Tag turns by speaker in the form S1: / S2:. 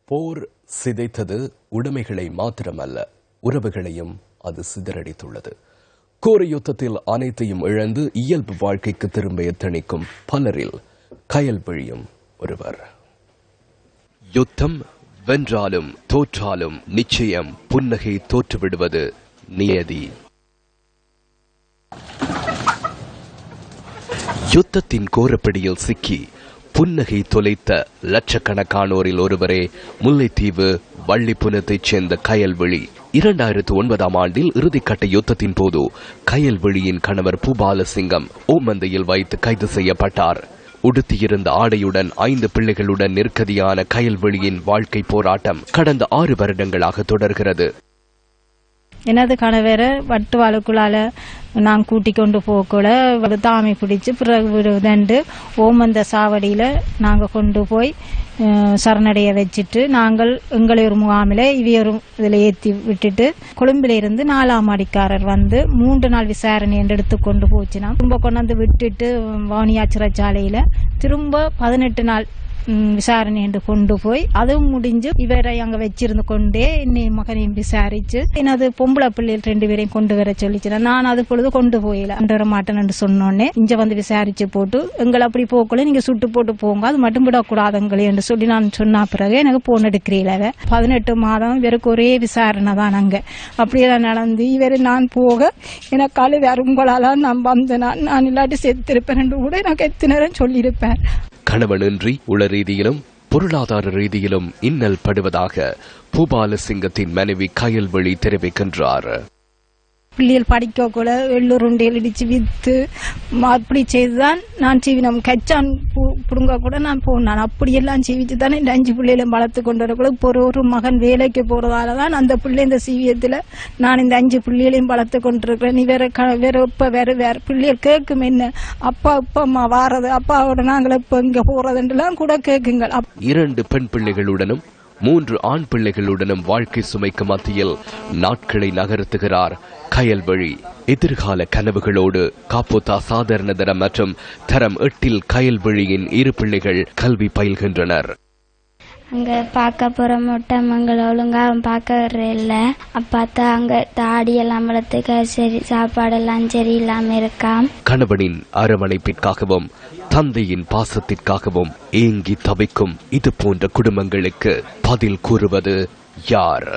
S1: போர் சிதைத்தது உடைமைகளை மாத்திரமல்ல, உறவுகளையும் அது சிதறடித்துள்ளது. கோர யுத்தத்தில் அனைத்தையும் இழந்து இயல்பு வாழ்க்கைக்கு திரும்ப எத்தனிக்கும் பலரில் கயல்விழியும் ஒருவர். யுத்தம் வென்றாலும் தோற்றாலும் நிச்சயம் புன்னகை தோற்றுவிடுவது நியதி. யுத்தத்தின் கோரப்பிடியில் சிக்கி புன்னகை தொலைத்த லட்சக்கணக்கானோரில் ஒருவரே முல்லைத்தீவு வள்ளிப்புனத்தைச் சேர்ந்த கயல்விழி. 2009 ஆண்டில் இறுதிக்கட்ட யுத்தத்தின் போது கயல்விழியின் கணவர் பூபாலசிங்கம் ஓமந்தையில் வைத்து கைது செய்யப்பட்டார். உடுத்தியிருந்த ஆடையுடன் 5 பிள்ளைகளுடன் நிற்கதியான கயல்விழியின் வாழ்க்கை போராட்டம் கடந்த 6 வருடங்களாக தொடர்கிறது.
S2: எனது கணவரை வட்டுவாளுக்குள்ளால நான் கூட்டி கொண்டு போகக்கூட தாமை பிடிச்சு பிறகு ஓமந்த சாவடியில் நாங்கள் கொண்டு போய் சரணடைய வச்சுட்டு நாங்கள் எங்களை ஒரு முகாமில் இவையொரு இதில் ஏற்றி விட்டுட்டு கொழும்பிலிருந்து 4ஆம் அடிக்காரர் வந்து 3 நாள் விசாரணை என்று எடுத்து கொண்டு போச்சுனா திரும்ப கொண்டாந்து விட்டுட்டு வாணியா சிறைச்சாலையில் திரும்ப 18 நாள் விசாரணை என்று கொண்டு போய் அதுவும் முடிஞ்சு இவரை அங்க வச்சிருந்து கொண்டே என்னை மகனையும் விசாரிச்சு எனது பொம்பளை பிள்ளைகள் 2 பேரையும் கொண்டு வர சொல்லிச்சு. நான் அது பொழுது கொண்டு போயில கொண்டு வர மாட்டேன் என்று சொன்னோன்னே இங்க வந்து விசாரிச்சு போட்டு எங்களை அப்படி போக்கல நீங்க சுட்டு போட்டு போங்க, அது மட்டும் விடக்கூடாதுங்களே என்று சொல்லி நான் சொன்ன பிறகு எனக்கு போன் எடுக்கிறீல 18 மாதம் இவருக்கு ஒரே விசாரணை தான். அங்க அப்படியேதான் நடந்து இவரு நான் போக எனக்கு அழுது உங்களால நான் வந்தேன், நான் இல்லாட்டி செத்திருப்பேன் என்று கூட எனக்கு எத்தனை நேரம் சொல்லியிருப்பேன்.
S1: கணவனின்றி உள ரீதியிலும் பொருளாதார ரீதியிலும் இன்னல் படுவதாக பூபாலசிங்கத்தின் மனைவி கயல்விழி தெரிவிக்கின்றார்.
S2: பிள்ளைகள் படிக்க கூட வெள்ளுருண்டையில் இடிச்சு வித்து அப்படி செய்துதான் நான் சீவினம் கச்சான் புடுங்க கூட நான் போனான். அப்படியெல்லாம் சீவிச்சு தானே இந்த 5 பிள்ளைகளையும் வளர்த்து கொண்டு வரக்கூட இப்போ ஒரு மகன் வேலைக்கு போறதால தான் அந்த பிள்ளை இந்த சீவியத்துல நான் இந்த 5 பிள்ளைகளையும் வளர்த்து கொண்டிருக்கிறேன். நீ வேற பிள்ளைகள் கேட்கும் என்ன அப்பா அம்மா வாரது அப்பாவோட நாங்கள் இப்ப இங்க போறதுலாம் கூட கேக்குங்கள்.
S1: 2 பெண் பிள்ளைகளுடனும் 3 ஆண் பிள்ளைகளுடனும் வாழ்க்கை சுமைக்கு மத்தியில் நாட்களை நகர்த்துகிறார் கயல்விழி. எதிர்கால கனவுகளோடு காப்போத்தா சாதாரண தரம் மற்றும் தரம் 8 கயல்விழியின் 2 பிள்ளைகள் கல்வி பயில்கின்றனர்.
S3: அங்க பார்க்க போற மொட்டை மங்களை ஒழுங்கா பார்க்க வர்ற இல்ல, அப்பாத்தா அங்க தாடி எல்லாம் வளர்த்துக்க சரி, சாப்பாடெல்லாம் சரி இல்லாம இருக்காம்.
S1: கணவனின் அரவணைப்பிற்காகவும் தந்தையின் பாசத்திற்காகவும் ஏங்கி தவிக்கும் இது போன்ற குடும்பங்களுக்கு பதில் கூறுவது யார்?